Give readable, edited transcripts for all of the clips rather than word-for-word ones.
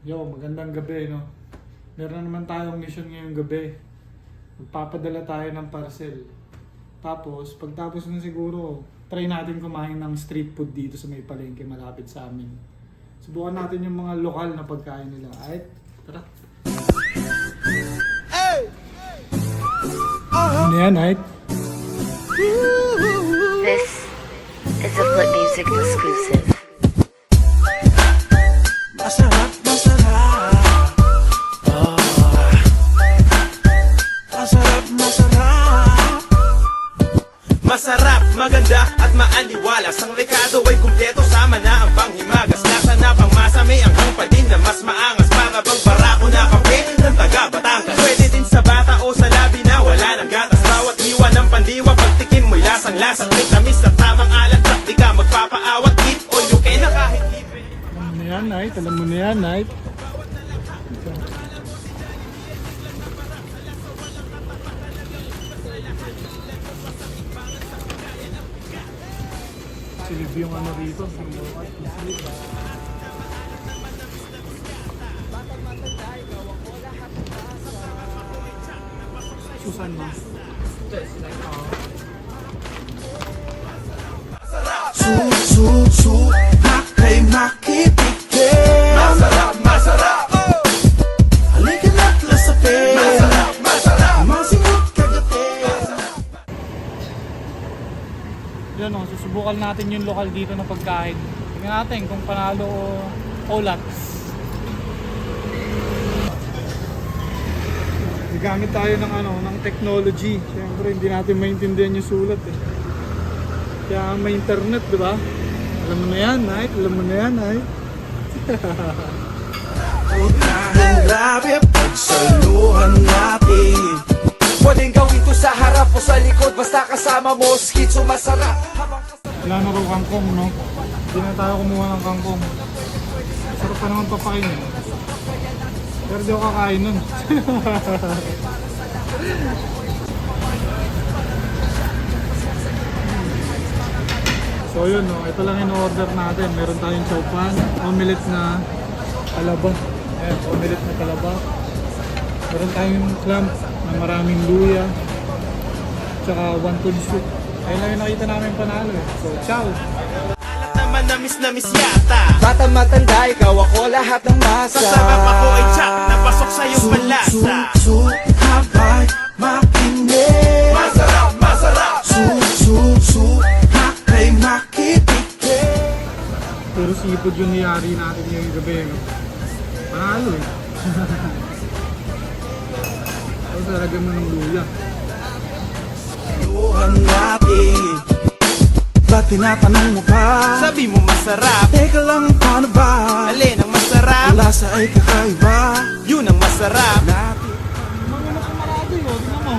Yo, magandang gabi, no? Meron naman tayong mission ngayong gabi. Magpapadala tayo ng parcel. Tapos, pagtapos nun siguro, try natin kumain ng street food dito sa may palengke malapit sa amin. Subukan natin yung mga lokal na pagkain nila. Ay, tara. Ano yan, Ait? This is a Flip Music exclusive. Masarap, masarap. Oh. Masarap, masarap. Masarap, maganda at maaliwalas. Ang rekado ay kumpleto, sama na ang panghimagas. Lasa na pang masa, may anghang pa din na mas maangas. Para bang barako na kape ng taga Batangas. Pwede din sa bata o sa labi na wala ng gatas. Bawat hiwa ng pandiwa, pagtikim mo'y lasang-lasang. May tamis at tamang alat, di ka magpapaawat. Eat all you can na kahit libre. Alam mo na yan, Ait. Alam mo na yan, Ait. Silib yung ano rito. Susan mo. Su, makay makitikim. Masarap, masarap. Halika na't lasapin. Masarap, masarap. Masingot kagatin. Yan o, susubukan natin yung lokal dito na pagkain. Tingnan natin kung panalo o Olats. Gamit tayo ng ng technology. Siyempre hindi natin maintindihan yung sulat eh. Kaya may internet, di ba? Alam mo na yan, Night. Alam mo na yan, Night. Grabe pagsaluhan natin. Pwedeng gawin to sa harap o sa likod. Basta kasama mo, skitso masarap. Wala na raw kangkong, no? Hindi na tayo kumuha ng kangkong. Sarap pa naman papakainin. Pero di ako kakain nun. So yun, no? Ito lang in-order natin. Meron tayong chowpan, omelette na kalaba. Ayan, omelette na kalaba. Meron tayong clamp na maraming luya. Tsaka wonton soup. Ayun lang yung nakita namin panalo eh. So, ciao! Alat naman namis yata. Bata matanda, ikaw ako lahat ng masa. Sasarap ako ay tsak, napasok sa iyong palasa. Habay, makinig. Masarap, masarap. Makay makitikim. Puro seafood yung niyari natin ngayong gabi. No? Panalo eh. Tapos talagyan mo ng luya. Luhan natin. Ba't tinatanong mo pa? Sabi mo masarap. Teka lang, paano ba? Alin ang masarap? Lasa ay kakaiba. Yun ang masarap. Mga na kamarado yun, tingnan mo.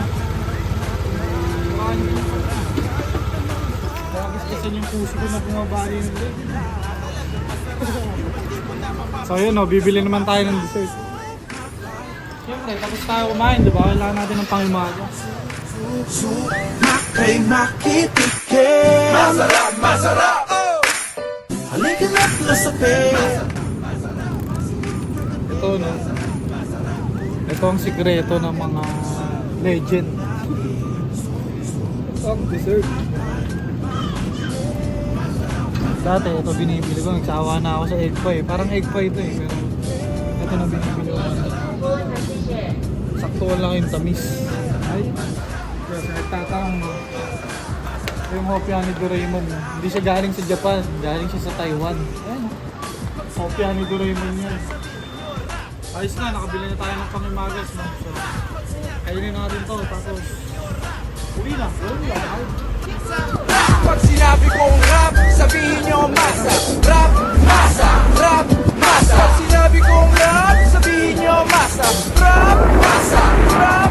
Bakit kasi yung puso ko na bumabali ng bread. So yun o, bibili naman tayo ng dessert. Siyempre, tapos tayo kumain, diba? Kailangan natin ng pangimaga. Makay makitikim. Masarap, masarap. Halika na't lasapin. Ito no. Ito ang sikreto ng mga legend. Ang dessert. Dati ito binibili ko, nagsawa na ako sa egg pie. Parang egg pie ito eh. Pero ito na binibili ko. Sakto lang yung tamis. Ay. Kaya sa nagtatanong mo, yung hopya ni Doraemon, hindi siya galing sa Japan, galing siya sa Taiwan. Ayan, hopya ni Doraemon yan. Ayos na, nakabili na tayo ng pangimagas, no? So, kainin natin to, tapos uwi na. Pag sinabi kong rap, sabihin nyo masa. Rap, masa, rap, masa. Pag sinabi kong rap, sabihin nyo masa. Rap, masa, rap,